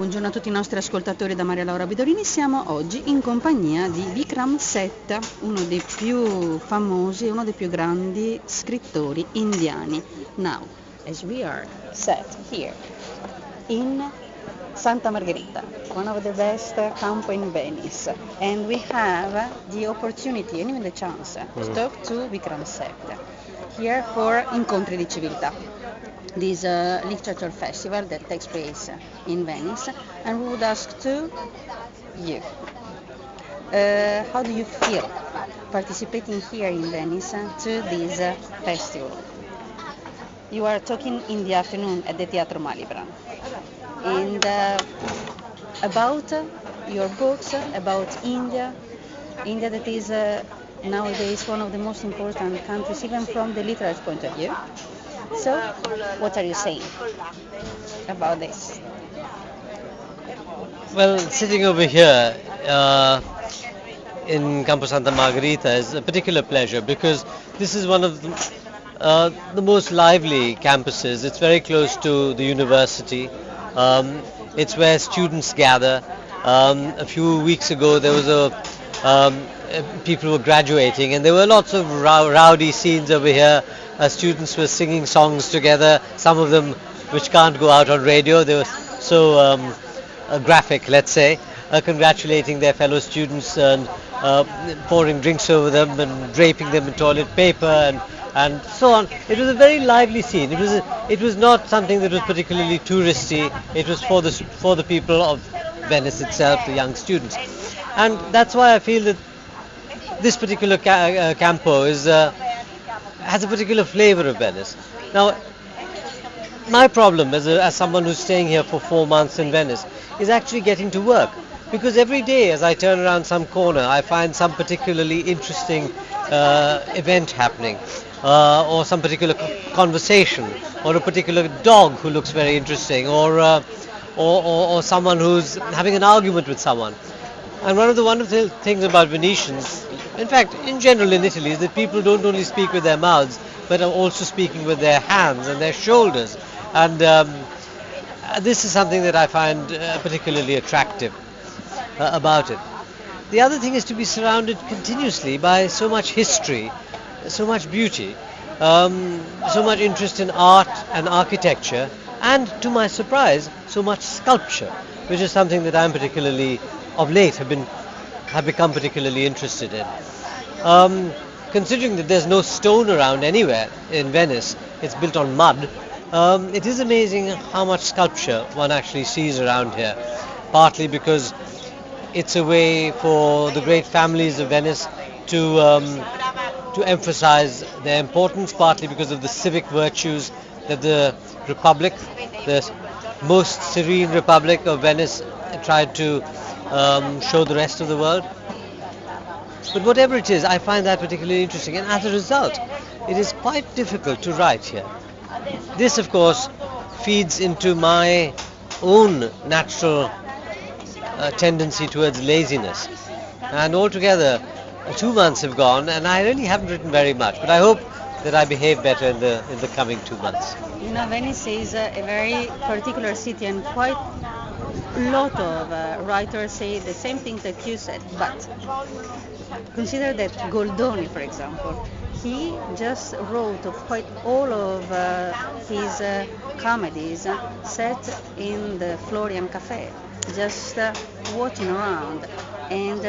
Buongiorno a tutti i nostri ascoltatori da Marialaura Bidorini. Siamo oggi in compagnia di Vikram Seth, uno dei più famosi e uno dei più grandi scrittori indiani. Now, as we are set here in Santa Margherita, one of the best campo in Venice, and we have the opportunity and even the chance to talk to Vikram Seth here for Incroci di Civiltà, this literature festival that takes place in Venice, and we would ask to you, how do you feel participating here in Venice to this festival? You are talking in the afternoon at the Teatro Malibran, and about your books, about India that is nowadays one of the most important countries, even from the literary point of view. So, what are you saying about this? Well, sitting over here in Campo Santa Margherita is a particular pleasure because this is one of the most lively campuses. It's very close to the university. It's where students gather. A few weeks ago there was people were graduating and there were lots of rowdy scenes over here. Students were singing songs together, some of them which can't go out on radio. They were so graphic, let's say, congratulating their fellow students and pouring drinks over them and draping them in toilet paper and so on. It was a very lively scene. It was not something that was particularly touristy. It was for the people of Venice itself, the young students, and that's why I feel that this particular campo has a particular flavor of Venice. Now, my problem as someone who's staying here for 4 months in Venice is actually getting to work, because every day as I turn around some corner I find some particularly interesting event happening, or some particular conversation, or a particular dog who looks very interesting, or someone who's having an argument with someone. And one of the wonderful things about Venetians, in fact in general in Italy, is that people don't only speak with their mouths but are also speaking with their hands and their shoulders, and this is something that I find particularly attractive about it. The other thing is to be surrounded continuously by so much history, so much beauty, so much interest in art and architecture, and to my surprise so much sculpture, which is something that I'm particularly of late have become particularly interested in. Considering that there's no stone around anywhere in Venice, it's built on mud, it is amazing how much sculpture one actually sees around here, partly because it's a way for the great families of Venice to emphasize their importance, partly because of the civic virtues that the Republic, the most serene Republic of Venice, tried to show the rest of the world. But whatever it is, I find that particularly interesting, and as a result it is quite difficult to write here. This of course feeds into my own natural tendency towards laziness, and altogether 2 months have gone and I really haven't written very much, but I hope that I behave better in the coming 2 months. You know, Venice is a very particular city, and quite a lot of writers say the same things that you said, but consider that Goldoni, for example, he just wrote quite all of his comedies set in the Florian Cafe, just walking around and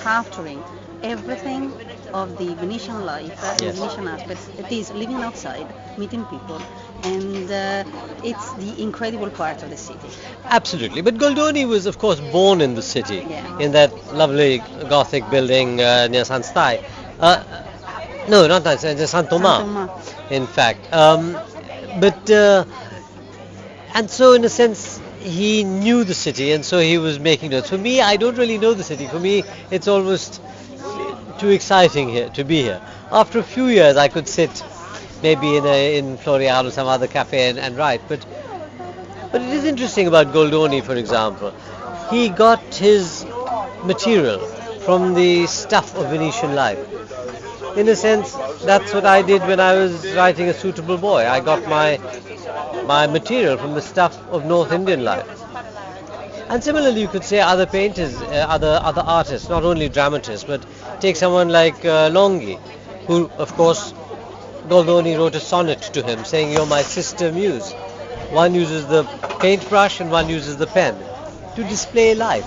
capturing everything of the Venetian life, the Venetian aspects. It is living outside, meeting people, and it's the incredible part of the city. Absolutely, but Goldoni was of course born in the city, in that lovely Gothic building near San Stai. No, not that, San Thomas, in fact. And so in a sense he knew the city, and so he was making notes. For me, I don't really know the city. For me, it's almost too exciting here to be here. After a few years I could sit maybe in Florian or some other cafe and write, but it is interesting about Goldoni, for example. He got his material from the stuff of Venetian life. In a sense, that's what I did when I was writing A Suitable Boy. I got my material from the stuff of North Indian life. And similarly, you could say other painters, other artists, not only dramatists, but take someone like Longhi, who, of course, Goldoni wrote a sonnet to him saying, "You're my sister muse." One uses the paintbrush and one uses the pen to display life,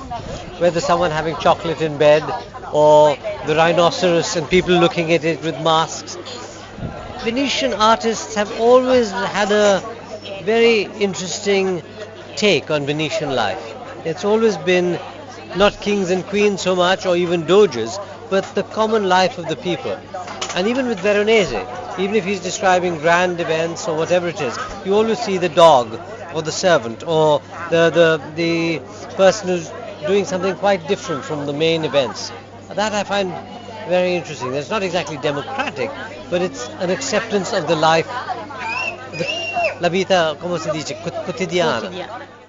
whether someone having chocolate in bed or the rhinoceros and people looking at it with masks. Venetian artists have always had a very interesting take on Venetian life. It's always been not kings and queens so much, or even doges, but the common life of the people. And even with Veronese, even if he's describing grand events or whatever it is, you always see the dog or the servant or the person who's doing something quite different from the main events. That I find very interesting. It's not exactly democratic, but it's an acceptance of the life, la vita, come si dice, quotidiana.